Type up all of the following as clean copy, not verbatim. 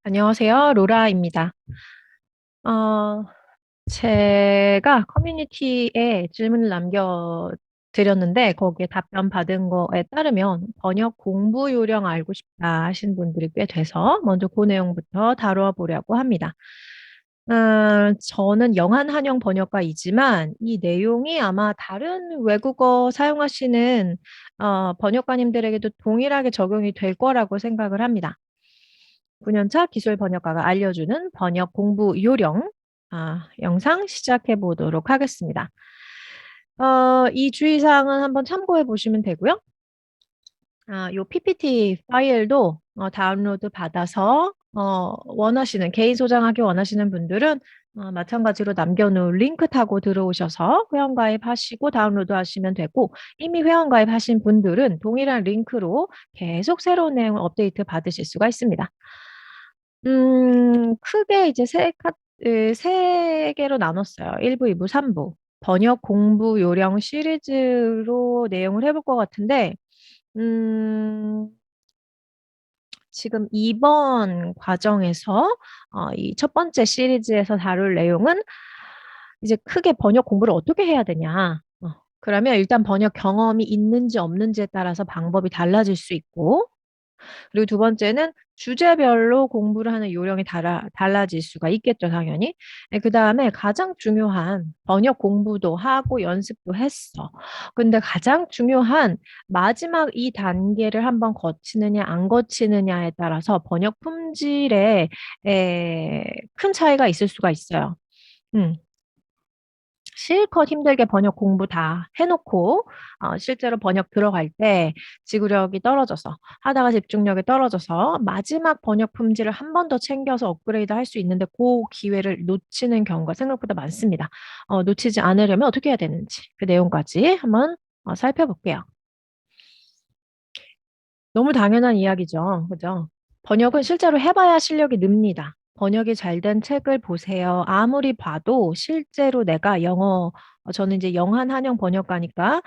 안녕하세요. 로라입니다. 어, 제가 커뮤니티에 질문을 남겨드렸는데 거기에 답변 받은 거에 따르면 번역 공부 요령 알고 싶다 하신 분들이 꽤 돼서 먼저 그 내용부터 다루어 보려고 합니다. 저는 영한 한영 번역가이지만 이 내용이 아마 다른 외국어 사용하시는 번역가님들에게도 동일하게 적용이 될 거라고 생각을 합니다. 9년차 기술 번역가가 알려주는 번역 공부 요령, 영상 시작해 보도록 하겠습니다. 이 주의사항은 한번 참고해 보시면 되고요. 요 PPT 파일도 다운로드 받아서 원하시는, 개인 소장하기 원하시는 분들은 마찬가지로 남겨놓은 링크 타고 들어오셔서 회원가입하시고 다운로드 하시면 되고, 이미 회원가입하신 분들은 동일한 링크로 계속 새로운 내용을 업데이트 받으실 수가 있습니다. 크게 이제 세 개로 나눴어요. 1부, 2부, 3부. 번역 공부 요령 시리즈로 내용을 해볼 것 같은데, 음, 지금 이번 과정에서 이 첫 번째 시리즈에서 다룰 내용은 이제 크게 번역 공부를 어떻게 해야 되냐. 그러면 일단 번역 경험이 있는지 없는지에 따라서 방법이 달라질 수 있고, 그리고 두 번째는 주제별로 공부를 하는 요령이 달라질 수가 있겠죠, 당연히. 그 다음에 가장 중요한 번역 공부도 하고 연습도 했어. 근데 가장 중요한 마지막 이 단계를 한번 거치느냐, 안 거치느냐에 따라서 번역 품질에 큰 차이가 있을 수가 있어요. 음. 실컷 힘들게 번역 공부 다 해놓고 실제로 번역 들어갈 때 지구력이 떨어져서 하다가 집중력이 떨어져서 마지막 번역 품질을 한 번 더 챙겨서 업그레이드 할 수 있는데 그 기회를 놓치는 경우가 생각보다 많습니다. 놓치지 않으려면 어떻게 해야 되는지 그 내용까지 한번 살펴볼게요. 너무 당연한 이야기죠. 그죠? 번역은 실제로 해봐야 실력이 늡니다. 번역이 잘 된 책을 보세요. 아무리 봐도 실제로 내가 저는 이제 영한 한영 번역가니까,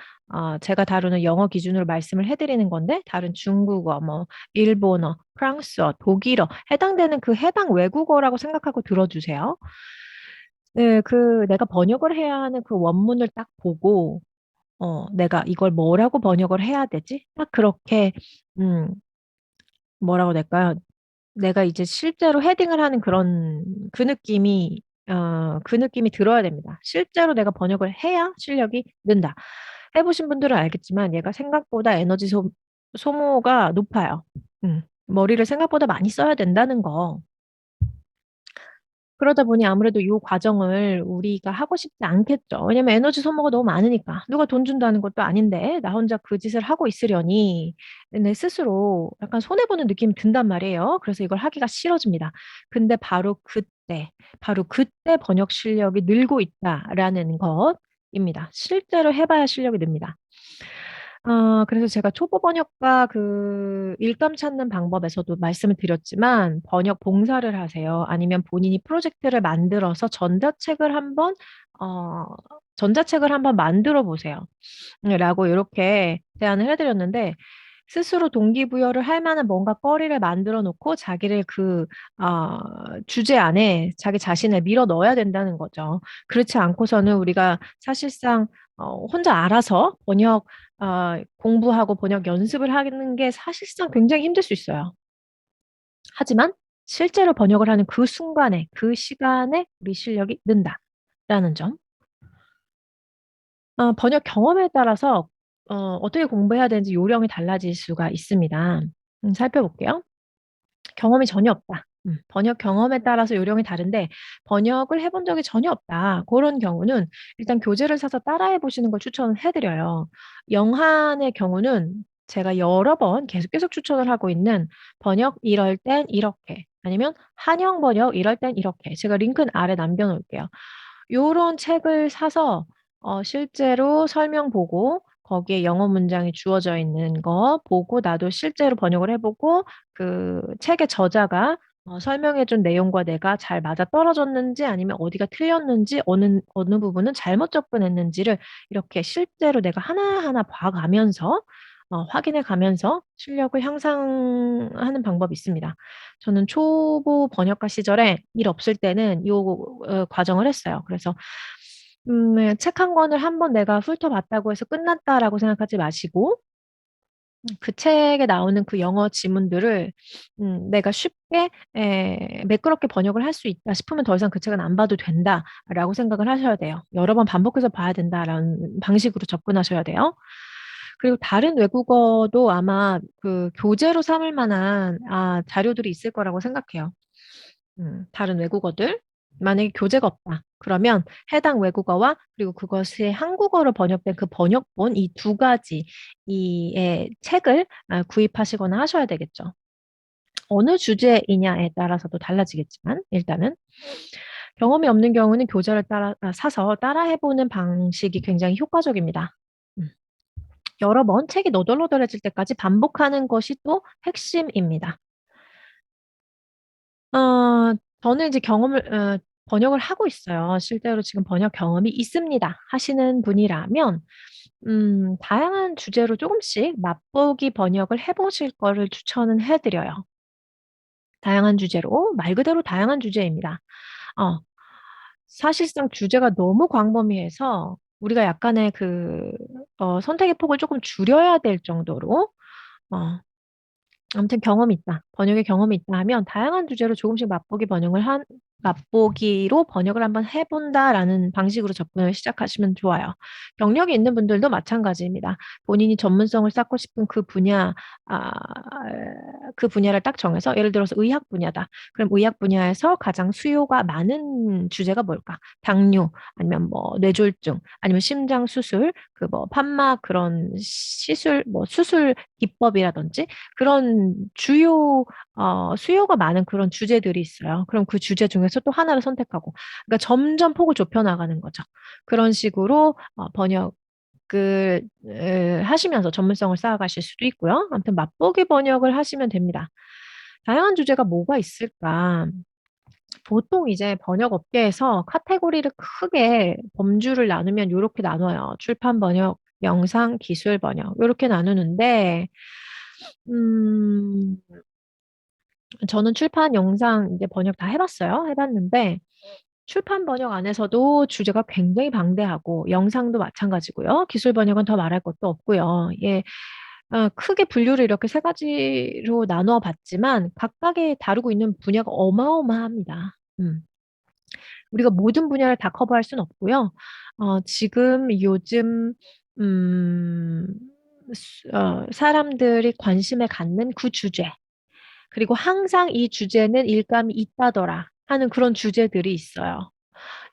제가 다루는 영어 기준으로 말씀을 해드리는 건데, 다른 중국어, 뭐, 일본어, 프랑스어, 독일어, 해당되는 그 해당 외국어라고 생각하고 들어주세요. 네, 내가 번역을 해야 하는 그 원문을 딱 보고, 내가 이걸 뭐라고 번역을 해야 되지? 딱 그렇게, 음, 뭐라고 될까요? 내가 이제 실제로 헤딩을 하는 그 느낌이 들어야 됩니다. 실제로 내가 번역을 해야 실력이 는다. 해보신 분들은 알겠지만 얘가 생각보다 에너지 소모가 높아요. 머리를 생각보다 많이 써야 된다는 거. 그러다 보니 아무래도 이 과정을 우리가 하고 싶지 않겠죠. 왜냐면 에너지 소모가 너무 많으니까. 누가 돈 준다는 것도 아닌데, 나 혼자 그 짓을 하고 있으려니 내 스스로 약간 손해보는 느낌이 든단 말이에요. 그래서 이걸 하기가 싫어집니다. 근데 바로 그때 번역 실력이 늘고 있다라는 것입니다. 실제로 해봐야 실력이 늡니다. 그래서 제가 초보 번역가 일감 찾는 방법에서도 말씀을 드렸지만, 번역 봉사를 하세요. 아니면 본인이 프로젝트를 만들어서 어, 전자책을 한번 만들어 보세요. 라고 이렇게 제안을 해드렸는데, 스스로 동기부여를 할 만한 뭔가 거리를 만들어 놓고 자기를 어, 주제 안에 자기 자신을 밀어 넣어야 된다는 거죠. 그렇지 않고서는 우리가 사실상 혼자 알아서 공부하고 번역 연습을 하는 게 사실상 굉장히 힘들 수 있어요. 하지만 실제로 번역을 하는 그 순간에, 그 시간에 우리 실력이 는다라는 점. 번역 경험에 따라서 어떻게 공부해야 되는지 요령이 달라질 수가 있습니다. 살펴볼게요. 경험이 전혀 없다. 번역 경험에 따라서 요령이 다른데 번역을 해본 적이 전혀 없다. 그런 경우는 일단 교재를 사서 따라해 보시는 걸 추천을 해드려요. 영한의 경우는 제가 여러 번 계속 추천을 하고 있는 번역 이럴 땐 이렇게 아니면 한영 번역 이럴 땐 이렇게 제가 링크는 아래 남겨놓을게요. 요런 책을 사서 실제로 설명 보고 거기에 영어 문장이 주어져 있는 거 보고 나도 실제로 번역을 해보고 그 책의 저자가 설명해준 내용과 내가 잘 맞아떨어졌는지 아니면 어디가 틀렸는지 어느 부분은 잘못 접근했는지를 이렇게 실제로 내가 하나하나 봐가면서 확인해 가면서 실력을 향상하는 방법이 있습니다. 저는 초보 번역가 시절에 일 없을 때는 이 과정을 했어요. 그래서 책 한 권을 한번 내가 훑어봤다고 해서 끝났다라고 생각하지 마시고 그 책에 나오는 그 영어 지문들을 내가 쉽게 매끄럽게 번역을 할 수 있다 싶으면 더 이상 그 책은 안 봐도 된다라고 생각을 하셔야 돼요. 여러 번 반복해서 봐야 된다라는 방식으로 접근하셔야 돼요. 그리고 다른 외국어도 아마 그 교재로 삼을 만한 자료들이 있을 거라고 생각해요. 다른 외국어들. 만약에 교재가 없다. 그러면 해당 외국어와 그리고 그것이 한국어로 번역된 그 번역본 이 두 가지 이의 책을 구입하시거나 하셔야 되겠죠. 어느 주제이냐에 따라서도 달라지겠지만 일단은 경험이 없는 경우는 교재를 사서 따라해보는 방식이 굉장히 효과적입니다. 음, 여러 번 책이 너덜너덜해질 때까지 반복하는 것이 또 핵심입니다. 어, 저는 이제 번역을 하고 있어요. 실제로 지금 번역 경험이 있습니다. 하시는 분이라면, 다양한 주제로 조금씩 맛보기 번역을 해보실 거를 추천은 해드려요. 다양한 주제로, 말 그대로 다양한 주제입니다. 어, 사실상 주제가 너무 광범위해서 우리가 약간의 선택의 폭을 조금 줄여야 될 정도로, 어, 아무튼 경험이 있다. 번역에 경험이 있다 하면 다양한 주제로 조금씩 맛보기로 번역을 한번 해본다라는 방식으로 접근을 시작하시면 좋아요. 경력이 있는 분들도 마찬가지입니다. 본인이 전문성을 쌓고 싶은 아, 그 분야를 딱 정해서 예를 들어서 의학 분야다. 그럼 의학 분야에서 가장 수요가 많은 주제가 뭘까? 당뇨, 아니면 뭐 뇌졸중, 아니면 심장 수술, 그 뭐 판막 그런 시술, 뭐 수술 기법이라든지 그런 수요가 많은 그런 주제들이 있어요. 그럼 그 주제 중에서 또 하나를 선택하고, 그러니까 점점 폭을 좁혀 나가는 거죠. 그런 식으로 번역을 하시면서 전문성을 쌓아가실 수도 있고요. 아무튼 맛보기 번역을 하시면 됩니다. 다양한 주제가 뭐가 있을까? 보통 이제 번역 업계에서 카테고리를 크게 범주를 나누면 이렇게 나눠요. 출판 번역, 영상, 기술 번역 이렇게 나누는데 음, 저는 출판, 영상 이제 번역 다 해봤어요. 해봤는데 출판 번역 안에서도 주제가 굉장히 방대하고 영상도 마찬가지고요. 기술 번역은 더 말할 것도 없고요. 예, 크게 분류를 이렇게 세 가지로 나누어 봤지만 각각의 다루고 있는 분야가 어마어마합니다. 우리가 모든 분야를 다 커버할 수는 없고요. 지금 요즘 음, 사람들이 관심을 갖는 그 주제 그리고 항상 이 주제는 일감이 있다더라 하는 그런 주제들이 있어요.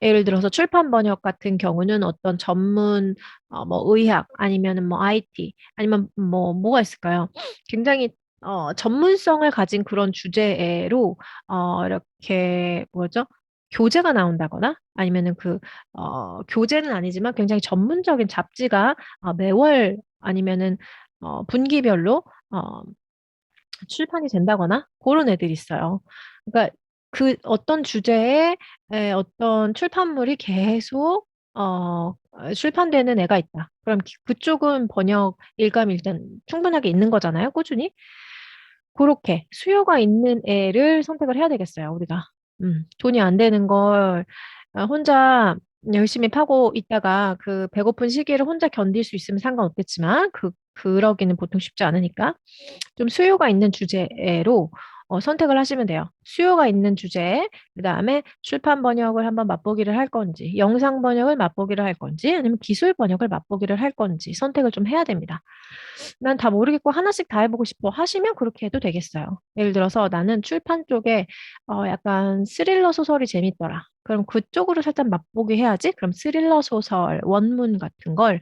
예를 들어서 출판 번역 같은 경우는 어떤 전문 뭐 의학 아니면은 뭐 IT 아니면 뭐가 있을까요? 굉장히 전문성을 가진 그런 주제로 이렇게 뭐죠? 교재가 나온다거나 아니면은 교재는 아니지만 굉장히 전문적인 잡지가 매월 아니면은 분기별로 어, 출판이 된다거나 그런 애들이 있어요. 그러니까 그 어떤 주제에 어떤 출판물이 계속 출판되는 애가 있다. 그럼 그쪽은 번역 일감이 일단 충분하게 있는 거잖아요. 꾸준히. 그렇게 수요가 있는 애를 선택을 해야 되겠어요, 우리가. 돈이 안 되는 걸 혼자 열심히 파고 있다가 그 배고픈 시기를 혼자 견딜 수 있으면 상관없겠지만 그러기는 보통 쉽지 않으니까 좀 수요가 있는 주제로 선택을 하시면 돼요. 수요가 있는 주제에 그다음에 출판 번역을 한번 맛보기를 할 건지, 영상 번역을 맛보기를 할 건지, 아니면 기술 번역을 맛보기를 할 건지 선택을 좀 해야 됩니다. 난 다 모르겠고 하나씩 다 해보고 싶어 하시면 그렇게 해도 되겠어요. 예를 들어서 나는 출판 쪽에 약간 스릴러 소설이 재밌더라. 그럼 그쪽으로 살짝 맛보기 해야지. 그럼 스릴러 소설, 원문 같은 걸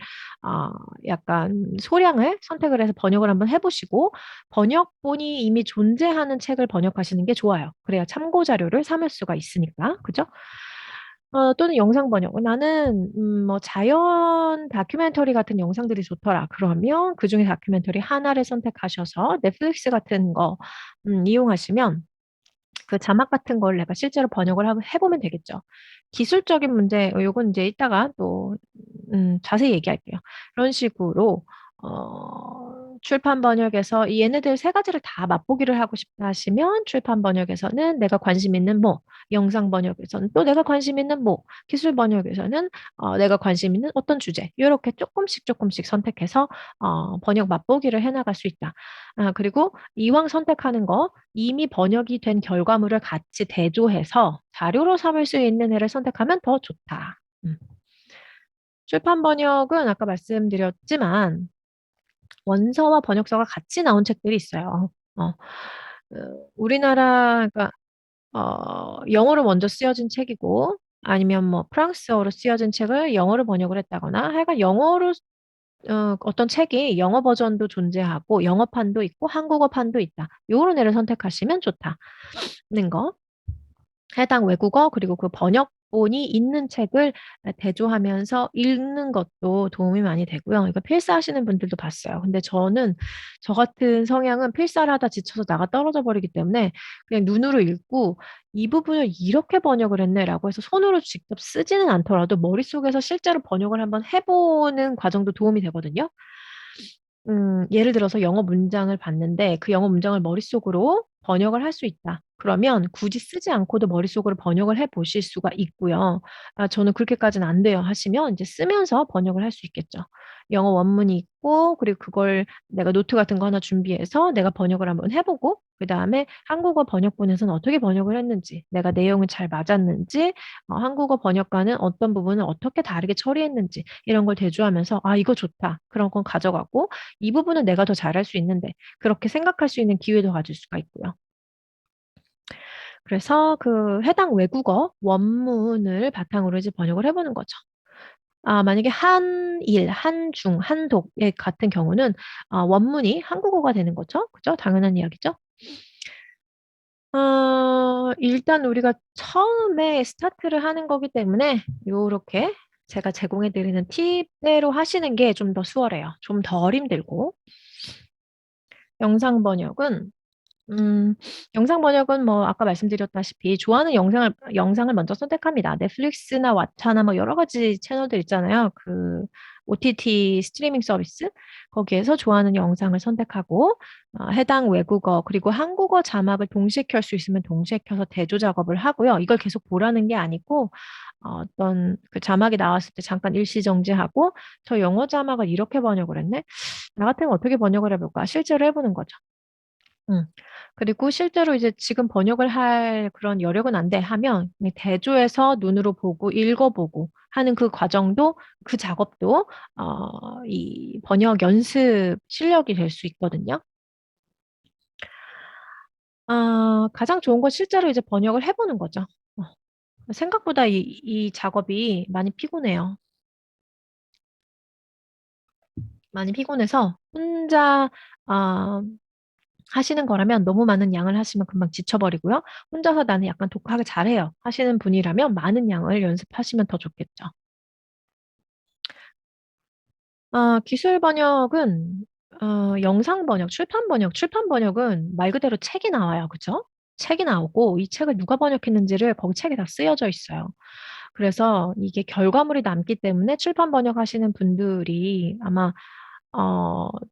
약간 소량을 선택을 해서 번역을 한번 해보시고 번역본이 이미 존재하는 책을 번역하시는 게 좋아요. 그래야 참고 자료를 삼을 수가 있으니까. 그죠? 또는 영상 번역. 나는 뭐 자연 다큐멘터리 같은 영상들이 좋더라. 그러면 그중에 다큐멘터리 하나를 선택하셔서 넷플릭스 같은 거 이용하시면 그 자막 같은 걸 내가 실제로 번역을 해보면 되겠죠. 기술적인 문제, 요건 이제 이따가 또 자세히 얘기할게요. 그런 식으로 출판 번역에서 이 얘네들 세 가지를 다 맛보기를 하고 싶다 하시면 출판 번역에서는 내가 관심 있는 뭐, 영상 번역에서는 또 내가 관심 있는 뭐, 기술 번역에서는 내가 관심 있는 어떤 주제, 이렇게 조금씩 조금씩 선택해서 번역 맛보기를 해나갈 수 있다. 그리고 이왕 선택하는 거 이미 번역이 된 결과물을 같이 대조해서 자료로 삼을 수 있는 애를 선택하면 더 좋다. 출판 번역은 아까 말씀드렸지만 원서와 번역서가 같이 나온 책들이 있어요. 우리나라, 그러니까, 영어로 먼저 쓰여진 책이고, 아니면 뭐 프랑스어로 쓰여진 책을 영어로 번역을 했다거나, 하여간 영어로, 어떤 책이 영어 버전도 존재하고, 영어판도 있고, 한국어판도 있다. 요런 애를 선택하시면 좋다는 거. 해당 외국어 그리고 그 번역본이 있는 책을 대조하면서 읽는 것도 도움이 많이 되고요. 이거 필사하시는 분들도 봤어요. 근데 저는 저 같은 성향은 필사를 하다 지쳐서 나가 떨어져 버리기 때문에 그냥 눈으로 읽고 이 부분을 이렇게 번역을 했네라고 해서 손으로 직접 쓰지는 않더라도 머릿속에서 실제로 번역을 한번 해보는 과정도 도움이 되거든요. 예를 들어서 영어 문장을 봤는데 그 영어 문장을 머릿속으로 번역을 할 수 있다. 그러면 굳이 쓰지 않고도 머릿속으로 번역을 해 보실 수가 있고요. 저는 그렇게까지는 안 돼요 하시면 이제 쓰면서 번역을 할 수 있겠죠. 영어 원문이 있고 그리고 그걸 내가 노트 같은 거 하나 준비해서 내가 번역을 한번 해보고 그다음에 한국어 번역본에서는 어떻게 번역을 했는지 내가 내용을 잘 맞았는지 한국어 번역가는 어떤 부분을 어떻게 다르게 처리했는지 이런 걸 대조하면서 이거 좋다. 그런 건 가져가고 이 부분은 내가 더 잘할 수 있는데 그렇게 생각할 수 있는 기회도 가질 수가 있고요. 그래서 그 해당 외국어 원문을 바탕으로 이제 번역을 해보는 거죠. 만약에 한일, 한중, 한독 같은 경우는 원문이 한국어가 되는 거죠. 그죠? 당연한 이야기죠. 일단 우리가 처음에 스타트를 하는 거기 때문에 요렇게 제가 제공해 드리는 팁대로 하시는 게 좀 더 수월해요. 좀 덜 힘들고. 영상 번역은 음, 영상 번역은 뭐 아까 말씀드렸다시피 좋아하는 영상을 먼저 선택합니다. 넷플릭스나 왓챠나 뭐 여러 가지 채널들 있잖아요. 그 OTT 스트리밍 서비스 거기에서 좋아하는 영상을 선택하고 해당 외국어 그리고 한국어 자막을 동시에 켤 수 있으면 동시에 켜서 대조 작업을 하고요. 이걸 계속 보라는 게 아니고 어떤 그 자막이 나왔을 때 잠깐 일시 정지하고 저 영어 자막을 이렇게 번역을 했네. 나 같으면 어떻게 번역을 해볼까? 실제로 해보는 거죠. 음. 그리고 실제로 이제 지금 번역을 할 그런 여력은 안 돼 하면 대조해서 눈으로 보고 읽어보고 하는 그 과정도 그 작업도 이 번역 연습 실력이 될 수 있거든요. 가장 좋은 건 실제로 이제 번역을 해보는 거죠. 생각보다 이 작업이 많이 피곤해요. 많이 피곤해서 혼자 아, 하시는 거라면 너무 많은 양을 하시면 금방 지쳐버리고요. 혼자서 나는 약간 독하게 잘해요. 하시는 분이라면 많은 양을 연습하시면 더 좋겠죠. 기술 번역은 영상 번역, 출판 번역은 말 그대로 책이 나와요. 그죠? 책이 나오고 이 책을 누가 번역했는지를 거기 책에 다 쓰여져 있어요. 그래서 이게 결과물이 남기 때문에 출판 번역하시는 분들이 아마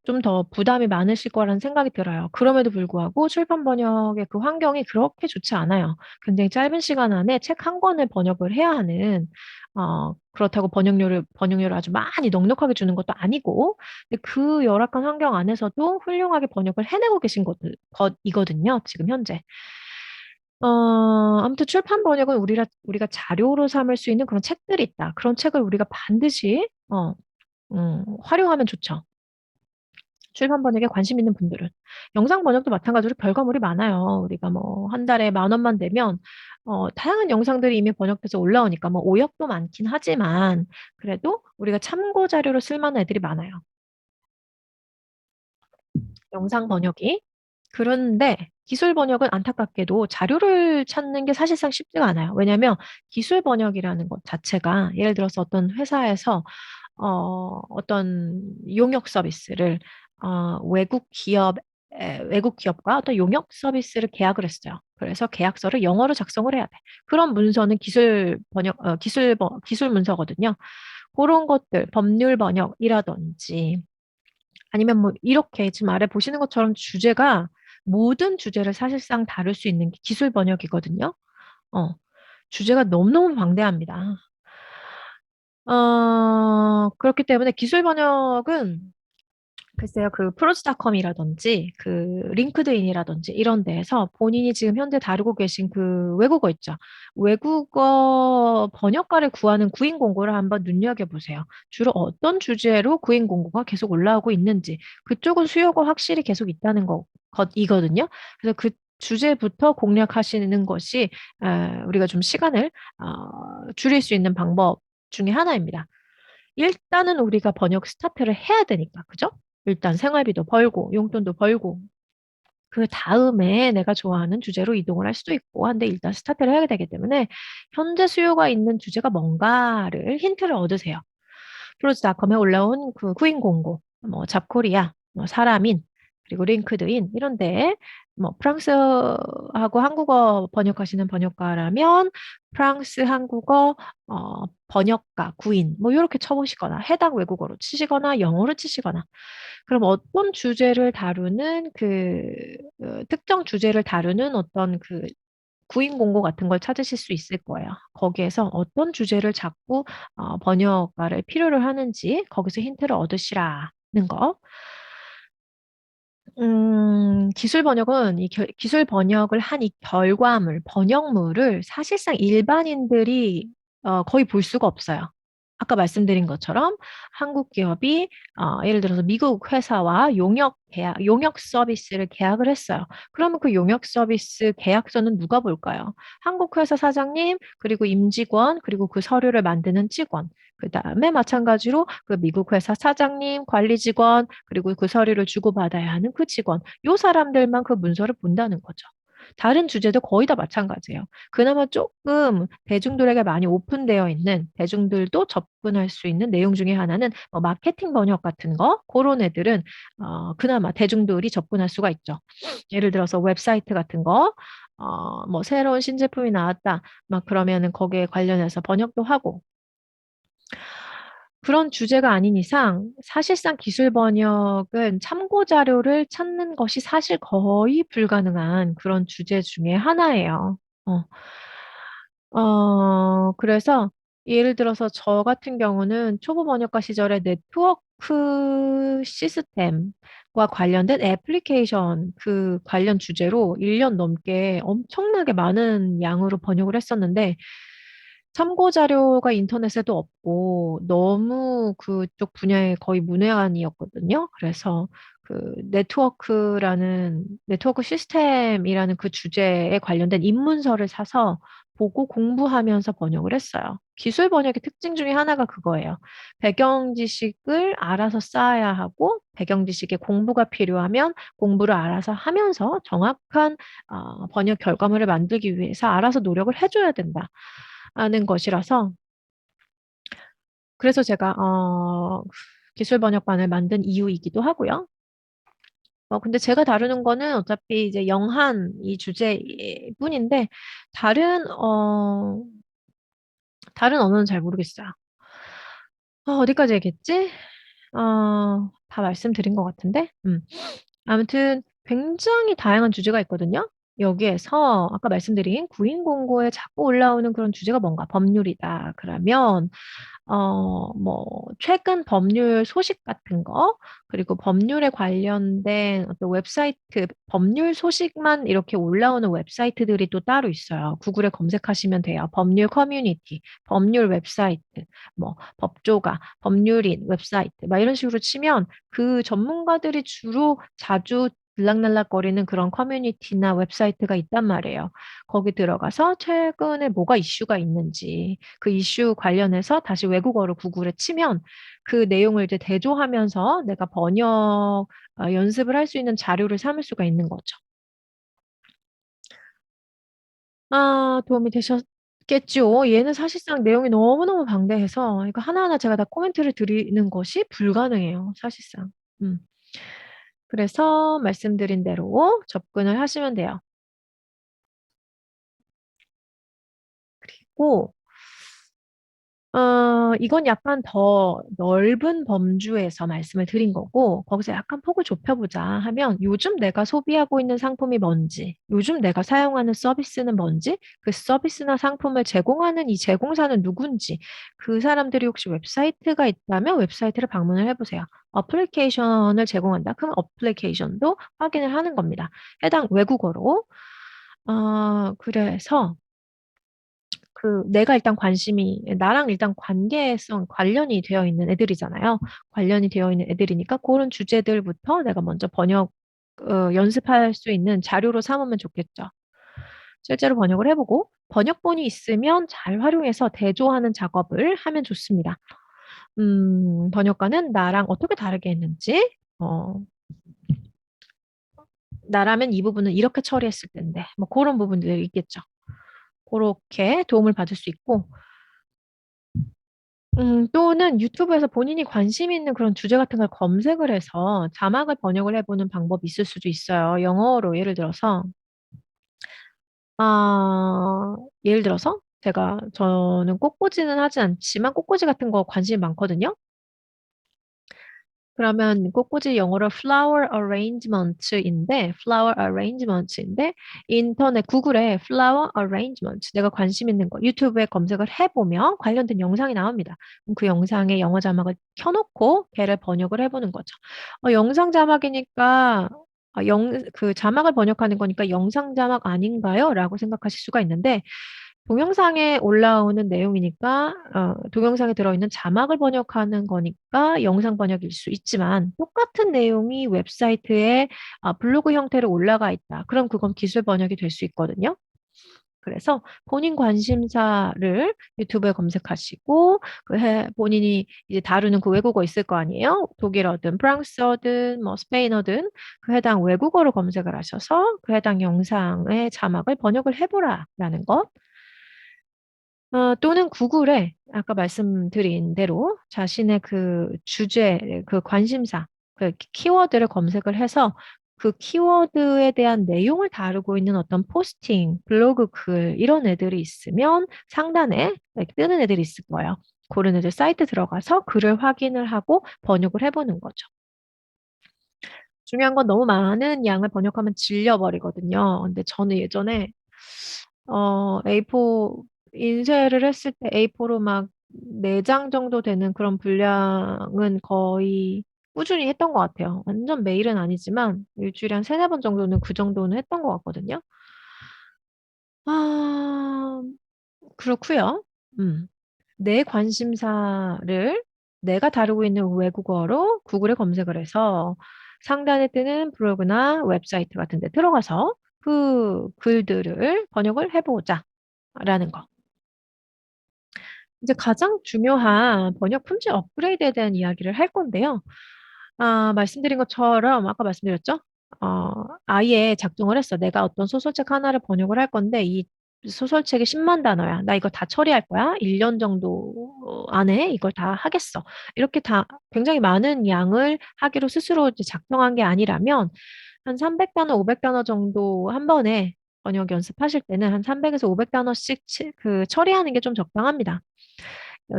좀 더 부담이 많으실 거라는 생각이 들어요. 그럼에도 불구하고 출판 번역의 그 환경이 그렇게 좋지 않아요. 굉장히 짧은 시간 안에 책 한 권을 번역을 해야 하는, 그렇다고 번역료를 아주 많이 넉넉하게 주는 것도 아니고, 근데 그 열악한 환경 안에서도 훌륭하게 번역을 해내고 계신 것이거든요. 지금 현재. 아무튼 출판 번역은 우리가 자료로 삼을 수 있는 그런 책들이 있다. 그런 책을 우리가 반드시, 활용하면 좋죠. 출판 번역에 관심 있는 분들은. 영상 번역도 마찬가지로 결과물이 많아요. 우리가 뭐 한 달에 10,000원만 내면 다양한 영상들이 이미 번역돼서 올라오니까 뭐 오역도 많긴 하지만 그래도 우리가 참고 자료로 쓸 만한 애들이 많아요. 영상 번역이. 그런데 기술 번역은 안타깝게도 자료를 찾는 게 사실상 쉽지가 않아요. 왜냐하면 기술 번역이라는 것 자체가 예를 들어서 어떤 회사에서 어떤 용역 서비스를 외국 기업과 어떤 용역 서비스를 계약을 했어요. 그래서 계약서를 영어로 작성을 해야 돼. 그런 문서는 기술 문서거든요. 그런 것들, 법률 번역이라든지 아니면 뭐 이렇게 지금 아래 보시는 것처럼 주제가 모든 주제를 사실상 다룰 수 있는 게 기술 번역이거든요. 어, 주제가 너무너무 방대합니다. 그렇기 때문에 기술 번역은 글쎄요, 그 프로스닷컴이라든지 그 링크드인이라든지 이런 데에서 본인이 지금 현재 다루고 계신 그 외국어 있죠. 외국어 번역가를 구하는 구인 공고를 한번 눈여겨보세요. 주로 어떤 주제로 구인 공고가 계속 올라오고 있는지 그쪽은 수요가 확실히 계속 있다는 것이거든요. 그래서 그 주제부터 공략하시는 것이 우리가 좀 시간을 줄일 수 있는 방법 중에 하나입니다. 일단은 우리가 번역 스타트를 해야 되니까, 그죠? 일단 생활비도 벌고, 용돈도 벌고, 그 다음에 내가 좋아하는 주제로 이동을 할 수도 있고 한데 일단 스타트를 해야 되기 때문에 현재 수요가 있는 주제가 뭔가를 힌트를 얻으세요. 프로즈닷컴에 올라온 그 구인 공고, 뭐 잡코리아, 뭐 사람인, 그리고 링크드인 이런 데 뭐 프랑스하고 한국어 번역하시는 번역가라면 프랑스 한국어 번역가 구인 뭐 이렇게 쳐보시거나 해당 외국어로 치시거나 영어로 치시거나 그럼 어떤 주제를 다루는 특정 주제를 다루는 어떤 그 구인 공고 같은 걸 찾으실 수 있을 거예요. 거기에서 어떤 주제를 자꾸 번역가를 필요로 하는지 거기서 힌트를 얻으시라는 거. 기술 번역은 기술 번역을 한 이 결과물, 번역물을 사실상 일반인들이 거의 볼 수가 없어요. 아까 말씀드린 것처럼 한국 기업이 예를 들어서 미국 회사와 용역 서비스를 계약을 했어요. 그러면 그 용역 서비스 계약서는 누가 볼까요? 한국 회사 사장님, 그리고 임직원, 그리고 그 서류를 만드는 직원. 그 다음에 마찬가지로 그 미국 회사 사장님, 관리 직원, 그리고 그 서류를 주고받아야 하는 그 직원. 요 사람들만 그 문서를 본다는 거죠. 다른 주제도 거의 다 마찬가지예요. 그나마 조금 대중들에게 많이 오픈되어 있는 대중들도 접근할 수 있는 내용 중에 하나는 뭐 마케팅 번역 같은 거 그런 애들은 그나마 대중들이 접근할 수가 있죠. 예를 들어서 웹사이트 같은 거 뭐 새로운 신제품이 나왔다. 막 그러면은 거기에 관련해서 번역도 하고 그런 주제가 아닌 이상 사실상 기술 번역은 참고 자료를 찾는 것이 사실 거의 불가능한 그런 주제 중에 하나예요. 어, 그래서 예를 들어서 저 같은 경우는 초보 번역가 시절에 네트워크 시스템과 관련된 애플리케이션 그 관련 주제로 1년 넘게 엄청나게 많은 양으로 번역을 했었는데 참고 자료가 인터넷에도 없고 너무 그쪽 분야에 거의 문외한이었거든요. 그래서 그 네트워크 시스템이라는 그 주제에 관련된 입문서를 사서 보고 공부하면서 번역을 했어요. 기술 번역의 특징 중에 하나가 그거예요. 배경 지식을 알아서 쌓아야 하고 배경 지식의 공부가 필요하면 공부를 알아서 하면서 정확한 번역 결과물을 만들기 위해서 알아서 노력을 해줘야 된다. 하는 것이라서 그래서 제가 기술 번역반을 만든 이유이기도 하고요. 근데 제가 다루는 거는 어차피 이제 영한 이 주제뿐인데 다른 언어는 잘 모르겠어요. 어디까지 얘기했지? 다 말씀드린 것 같은데. 아무튼 굉장히 다양한 주제가 있거든요. 여기에서 아까 말씀드린 구인 공고에 자꾸 올라오는 그런 주제가 뭔가 법률이다. 그러면 뭐, 최근 법률 소식 같은 거, 그리고 법률에 관련된 어떤 웹사이트, 법률 소식만 이렇게 올라오는 웹사이트들이 또 따로 있어요. 구글에 검색하시면 돼요. 법률 커뮤니티, 법률 웹사이트, 뭐, 법조가, 법률인 웹사이트, 막 이런 식으로 치면 그 전문가들이 주로 자주 들락날락거리는 그런 커뮤니티나 웹사이트가 있단 말이에요. 거기 들어가서 최근에 뭐가 이슈가 있는지, 그 이슈 관련해서 다시 외국어로 구글에 치면 그 내용을 이제 대조하면서 내가 번역 연습을 할 수 있는 자료를 삼을 수가 있는 거죠. 도움이 되셨겠죠. 얘는 사실상 내용이 너무너무 방대해서 이거 하나하나 제가 다 코멘트를 드리는 것이 불가능해요. 사실상. 음. 그래서 말씀드린 대로 접근을 하시면 돼요. 그리고 이건 약간 더 넓은 범주에서 말씀을 드린 거고, 거기서 약간 폭을 좁혀보자 하면, 요즘 내가 소비하고 있는 상품이 뭔지, 요즘 내가 사용하는 서비스는 뭔지, 그 서비스나 상품을 제공하는 이 제공사는 누군지, 그 사람들이 혹시 웹사이트가 있다면 웹사이트를 방문을 해보세요. 어플리케이션을 제공한다. 그럼 어플리케이션도 확인을 하는 겁니다. 해당 외국어로. 그래서, 내가 일단 나랑 일단 관계성, 관련이 되어 있는 애들이잖아요. 관련이 되어 있는 애들이니까 그런 주제들부터 내가 먼저 연습할 수 있는 자료로 삼으면 좋겠죠. 실제로 번역을 해보고, 번역본이 있으면 잘 활용해서 대조하는 작업을 하면 좋습니다. 번역가는 나랑 어떻게 다르게 했는지, 어, 나라면 이 부분은 이렇게 처리했을 텐데, 뭐 그런 부분들이 있겠죠. 그렇게 도움을 받을 수 있고, 또는 유튜브에서 본인이 관심 있는 그런 주제 같은 걸 검색을 해서 자막을 번역을 해보는 방법이 있을 수도 있어요. 영어로 예를 들어서 저는 꽃꽂이는 하지 않지만 꽃꽂이 같은 거 관심이 많거든요. 그러면 꽃꽂이 영어로 flower arrangement인데 인터넷 구글에 flower arrangement 내가 관심 있는 거 유튜브에 검색을 해보면 관련된 영상이 나옵니다. 그럼 그 영상에 영어 자막을 켜놓고 걔를 번역을 해보는 거죠. 영상 자막이니까 그 자막을 번역하는 거니까 영상 자막 아닌가요? 라고 생각하실 수가 있는데 동영상에 올라오는 내용이니까, 동영상에 들어있는 자막을 번역하는 거니까 영상 번역일 수 있지만, 똑같은 내용이 웹사이트에 블로그 형태로 올라가 있다. 그럼 그건 기술 번역이 될 수 있거든요. 그래서 본인 관심사를 유튜브에 검색하시고, 본인이 이제 다루는 그 외국어 있을 거 아니에요? 독일어든, 프랑스어든, 뭐, 스페인어든, 그 해당 외국어로 검색을 하셔서 그 해당 영상의 자막을 번역을 해보라라는 것. 또는 구글에 아까 말씀드린 대로 자신의 그 주제, 그 관심사, 그 키워드를 검색을 해서 그 키워드에 대한 내용을 다루고 있는 어떤 포스팅, 블로그 글, 이런 애들이 있으면 상단에 이렇게 뜨는 애들이 있을 거예요. 그런 애들 사이트 들어가서 글을 확인을 하고 번역을 해보는 거죠. 중요한 건 너무 많은 양을 번역하면 질려버리거든요. 근데 저는 예전에 A4 인쇄를 했을 때 A4로 막 4장 정도 되는 그런 분량은 거의 꾸준히 했던 것 같아요. 완전 매일은 아니지만 일주일에 한 세네 번 정도는 그 정도는 했던 것 같거든요. 아, 그렇고요. 음. 내 관심사를 내가 다루고 있는 외국어로 구글에 검색을 해서 상단에 뜨는 블로그나 웹사이트 같은 데 들어가서 그 글들을 번역을 해보자 라는 거. 이제 가장 중요한 번역 품질 업그레이드에 대한 이야기를 할 건데요. 말씀드린 것처럼 아까 말씀드렸죠? 아예 작동을 했어. 내가 어떤 소설책 하나를 번역을 할 건데 이 소설책이 10만 단어야. 나 이거 다 처리할 거야. 1년 정도 안에 이걸 다 하겠어. 이렇게 다 굉장히 많은 양을 하기로 스스로 이제 작정한 게 아니라면 한 300단어, 500단어 정도 한 번에 번역 연습하실 때는 한 300에서 500단어씩 그 처리하는 게 좀 적당합니다.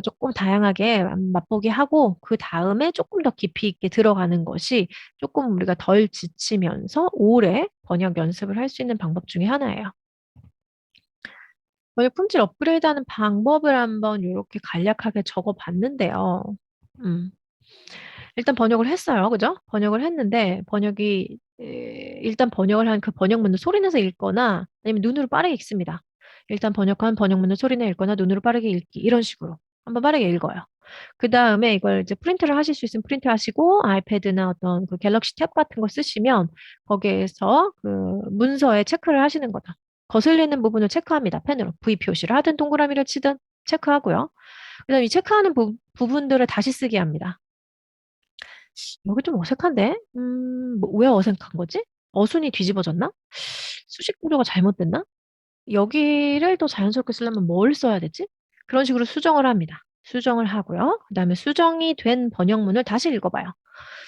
조금 다양하게 맛보기 하고 그 다음에 조금 더 깊이 있게 들어가는 것이 조금 우리가 덜 지치면서 오래 번역 연습을 할 수 있는 방법 중에 하나예요. 번역 품질 업그레이드하는 방법을 한번 이렇게 간략하게 적어 봤는데요. 음. 일단 번역을 했어요. 그죠? 번역을 했는데 일단 번역을 한 그 번역문을 소리내서 읽거나 아니면 눈으로 빠르게 읽습니다. 일단 번역한 번역문을 소리내 읽거나 눈으로 빠르게 읽기 이런 식으로 한번 빠르게 읽어요. 그 다음에 이걸 이제 프린트를 하실 수 있으면 프린트 하시고 아이패드나 어떤 그 갤럭시 탭 같은 거 쓰시면 거기에서 그 문서에 체크를 하시는 거다. 거슬리는 부분을 체크합니다. 펜으로 V 표시를 하든 동그라미를 치든 체크하고요. 그다음 이 체크하는 부분들을 다시 쓰게 합니다. 여기 좀 어색한데? 왜 어색한 거지? 어순이 뒤집어졌나? 수식 구조가 잘못됐나? 여기를 더 자연스럽게 쓰려면 뭘 써야 되지? 그런 식으로 수정을 합니다. 수정을 하고요. 그 다음에 수정이 된 번역문을 다시 읽어봐요.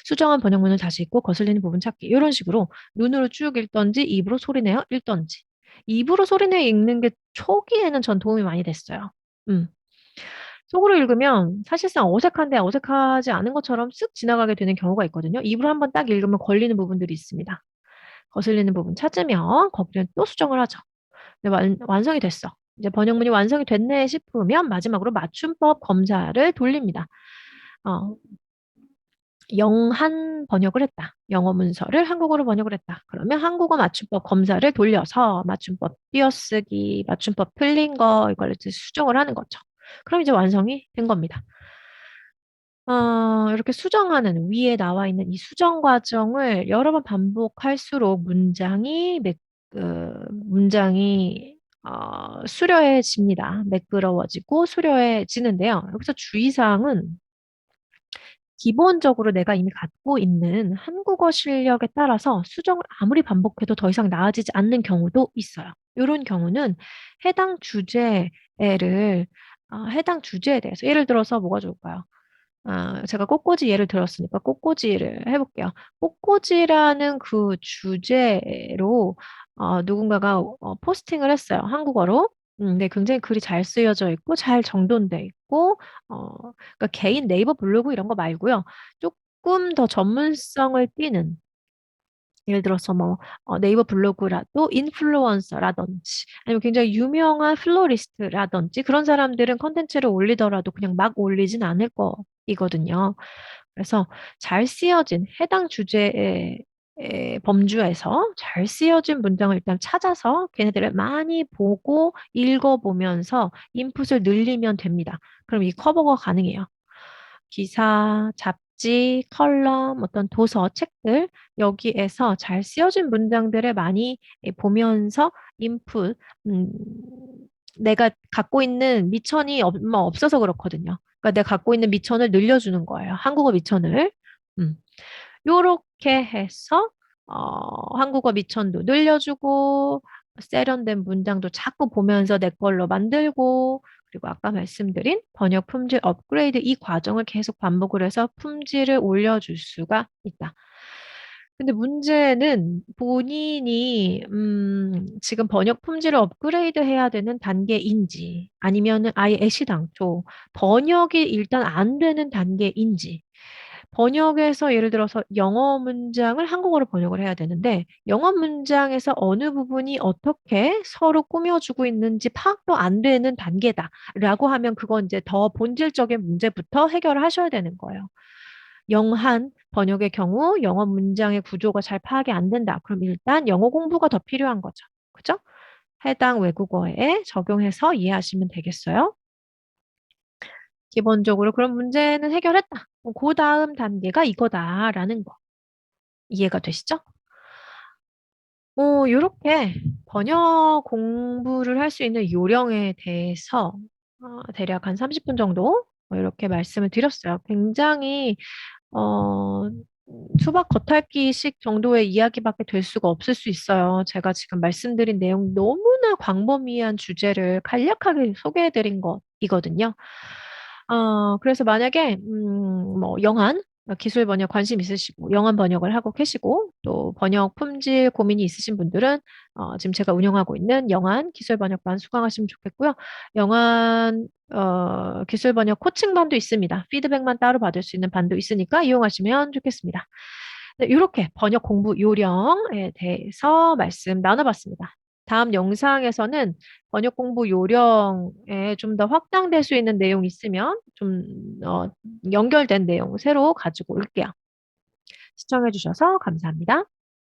수정한 번역문을 다시 읽고 거슬리는 부분 찾기. 이런 식으로 눈으로 쭉 읽던지 입으로 소리내어 읽던지. 입으로 소리내어 읽는 게 초기에는 전 도움이 많이 됐어요. 음. 속으로 읽으면 사실상 어색한데 어색하지 않은 것처럼 쓱 지나가게 되는 경우가 있거든요. 입으로 한번 딱 읽으면 걸리는 부분들이 있습니다. 거슬리는 부분 찾으면 거기는 또 수정을 하죠. 네, 완성이 됐어. 이제 번역문이 완성이 됐네 싶으면 마지막으로 맞춤법 검사를 돌립니다. 어, 영한 번역을 했다. 영어 문서를 한국어로 번역을 했다. 그러면 한국어 맞춤법 검사를 돌려서 맞춤법 띄어쓰기, 맞춤법 틀린 거 이걸 이제 수정을 하는 거죠. 그럼 이제 완성이 된 겁니다. 이렇게 수정하는 위에 나와 있는 이 수정 과정을 여러 번 반복할수록 문장이 수려해집니다. 매끄러워지고 수려해지는데요. 여기서 주의사항은 기본적으로 내가 이미 갖고 있는 한국어 실력에 따라서 수정을 아무리 반복해도 더 이상 나아지지 않는 경우도 있어요. 이런 경우는 해당 주제를, 해당 주제에 대해서, 예를 들어서 뭐가 좋을까요? 제가 꽃꽂이 예를 들었으니까 꽃꽂이를 해볼게요. 꽃꽂이라는 그 주제로 누군가가 포스팅을 했어요. 한국어로. 네, 굉장히 글이 잘 쓰여져 있고 잘 정돈돼 있고 그러니까 개인 네이버 블로그 이런 거 말고요. 조금 더 전문성을 띠는 예를 들어서 뭐 네이버 블로그라도 인플루언서라든지 아니면 굉장히 유명한 플로리스트라든지 그런 사람들은 컨텐츠를 올리더라도 그냥 막 올리진 않을 거이거든요. 그래서 잘 쓰여진 해당 주제의 범주에서 잘 쓰여진 문장을 일단 찾아서 걔네들을 많이 보고 읽어보면서 인풋을 늘리면 됩니다. 그럼 이 커버가 가능해요. 기사, 잡지, 컬럼, 어떤 도서, 책들 여기에서 잘 쓰여진 문장들을 많이 보면서 인풋, 내가 갖고 있는 미천이 없어서 그렇거든요. 그러니까 내가 갖고 있는 미천을 늘려주는 거예요. 한국어 미천을. 음. 요렇게 해서 한국어 미천도 늘려주고 세련된 문장도 자꾸 보면서 내 걸로 만들고 그리고 아까 말씀드린 번역 품질 업그레이드 이 과정을 계속 반복을 해서 품질을 올려줄 수가 있다. 근데 문제는 본인이 지금 번역 품질을 업그레이드 해야 되는 단계인지 아니면은 아예 애시당초 번역이 일단 안 되는 단계인지 번역에서 예를 들어서 영어 문장을 한국어로 번역을 해야 되는데 영어 문장에서 어느 부분이 어떻게 서로 꾸며주고 있는지 파악도 안 되는 단계다라고 하면 그건 이제 더 본질적인 문제부터 해결하셔야 되는 거예요. 영한 번역의 경우 영어 문장의 구조가 잘 파악이 안 된다. 그럼 일단 영어 공부가 더 필요한 거죠. 그죠? 해당 외국어에 적용해서 이해하시면 되겠어요. 기본적으로 그런 문제는 해결했다. 그 다음 단계가 이거다라는 거. 이해가 되시죠? 요렇게 번역 공부를 할 수 있는 요령에 대해서 대략 한 30분 정도 이렇게 말씀을 드렸어요. 굉장히 어, 수박 겉핥기식 정도의 이야기밖에 될 수가 없을 수 있어요. 제가 지금 말씀드린 내용 너무나 광범위한 주제를 간략하게 소개해드린 것이거든요. 그래서 만약에, 뭐, 영한, 기술 번역 관심 있으시고, 영한 번역을 하고 계시고, 또 번역 품질 고민이 있으신 분들은, 지금 제가 운영하고 있는 영한 기술 번역반 수강하시면 좋겠고요. 영한, 기술 번역 코칭반도 있습니다. 피드백만 따로 받을 수 있는 반도 있으니까 이용하시면 좋겠습니다. 네, 이렇게 번역 공부 요령에 대해서 말씀 나눠봤습니다. 다음 영상에서는 번역 공부 요령에 좀 더 확장될 수 있는 내용 있으면 좀 연결된 내용 새로 가지고 올게요. 시청해주셔서 감사합니다.